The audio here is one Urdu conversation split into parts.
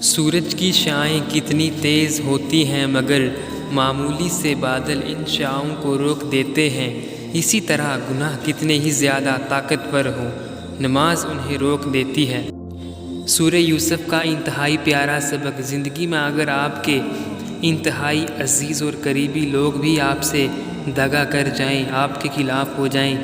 سورج کی شعاعیں کتنی تیز ہوتی ہیں مگر معمولی سے بادل ان شعاعوں کو روک دیتے ہیں۔ اسی طرح گناہ کتنے ہی زیادہ طاقتور ہوں، نماز انہیں روک دیتی ہے۔ سورہ یوسف کا انتہائی پیارا سبق: زندگی میں اگر آپ کے انتہائی عزیز اور قریبی لوگ بھی آپ سے دغا کر جائیں، آپ کے خلاف ہو جائیں،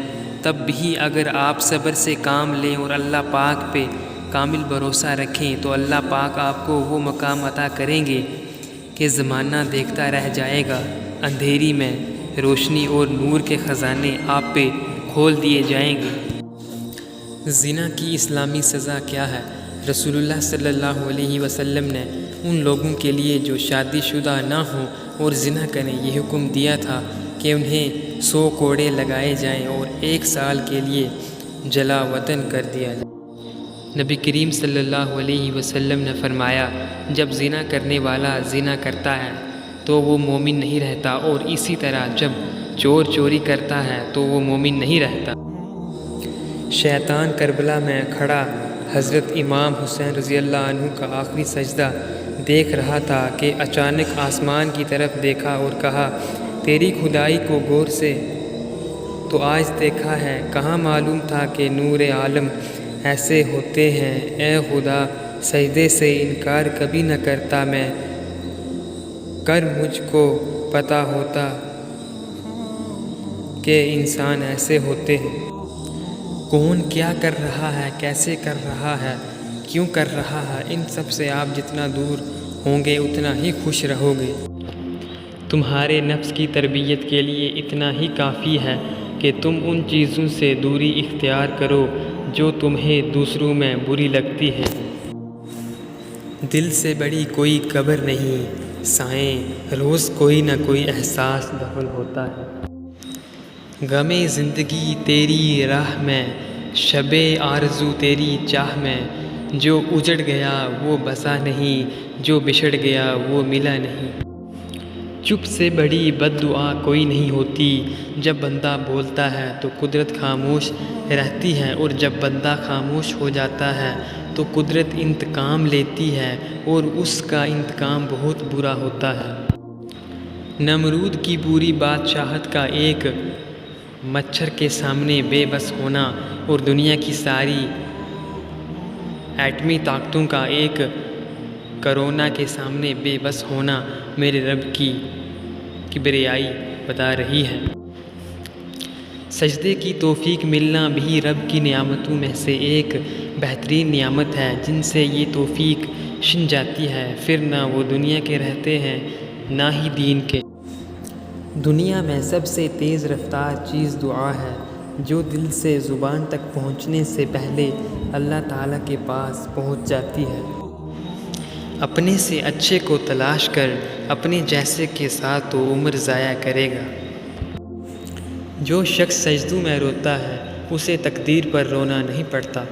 تب بھی اگر آپ صبر سے کام لیں اور اللہ پاک پہ کامل بھروسہ رکھیں تو اللہ پاک آپ کو وہ مقام عطا کریں گے کہ زمانہ دیکھتا رہ جائے گا۔ اندھیری میں روشنی اور نور کے خزانے آپ پہ کھول دیے جائیں گے۔ زنا کی اسلامی سزا کیا ہے؟ رسول اللہ صلی اللہ علیہ وسلم نے ان لوگوں کے لیے جو شادی شدہ نہ ہوں اور زنا کریں یہ حکم دیا تھا کہ انہیں 100 کوڑے لگائے جائیں اور 1 سال کے لیے جلا وطن کر دیا جائے۔ نبی کریم صلی اللہ علیہ وسلم نے فرمایا، جب زنا کرنے والا زنا کرتا ہے تو وہ مومن نہیں رہتا، اور اسی طرح جب چور چوری کرتا ہے تو وہ مومن نہیں رہتا۔ شیطان کربلا میں کھڑا حضرت امام حسین رضی اللہ عنہ کا آخری سجدہ دیکھ رہا تھا کہ اچانک آسمان کی طرف دیکھا اور کہا، تیری خدائی کو غور سے تو آج دیکھا ہے، کہاں معلوم تھا کہ نور عالم ایسے ہوتے ہیں۔ اے خدا، سجدے سے انکار کبھی نہ کرتا میں، کر مجھ کو پتہ ہوتا کہ انسان ایسے ہوتے ہیں۔ کون کیا کر رہا ہے، کیسے کر رہا ہے، کیوں کر رہا ہے، ان سب سے آپ جتنا دور ہوں گے اتنا ہی خوش رہو گے۔ تمہارے نفس کی تربیت کے لیے اتنا ہی کافی ہے کہ تم ان چیزوں سے دوری اختیار کرو جو تمہیں دوسروں میں بری لگتی ہیں۔ دل سے بڑی کوئی قبر نہیں، سائیں روز کوئی نہ کوئی احساس دفن ہوتا ہے۔ غم زندگی تیری راہ میں، شب آرزو تیری چاہ میں، جو اجڑ گیا وہ بسا نہیں، جو بچھڑ گیا وہ ملا نہیں۔ چپ سے بڑی بد دعا کوئی نہیں ہوتی، جب بندہ بولتا ہے تو قدرت خاموش رہتی ہے، اور جب بندہ خاموش ہو جاتا ہے تو قدرت انتقام لیتی ہے، اور اس کا انتقام بہت برا ہوتا ہے۔ نمرود کی پوری بادشاہت کا ایک مچھر کے سامنے بے بس ہونا، اور دنیا کی ساری ایٹمی طاقتوں کا ایک کرونا کے سامنے بے بس ہونا میرے رب کی کبریائی بتا رہی ہے۔ سجدے کی توفیق ملنا بھی رب کی نعمتوں میں سے ایک بہترین نعمت ہے۔ جن سے یہ توفیق چھن جاتی ہے، پھر نہ وہ دنیا کے رہتے ہیں نہ ہی دین کے۔ دنیا میں سب سے تیز رفتار چیز دعا ہے، جو دل سے زبان تک پہنچنے سے پہلے اللہ تعالیٰ کے پاس پہنچ جاتی ہے۔ اپنے سے اچھے کو تلاش کر، اپنے جیسے کے ساتھ تو عمر ضائع کرے گا۔ جو شخص سجدوں میں روتا ہے اسے تقدیر پر رونا نہیں پڑتا۔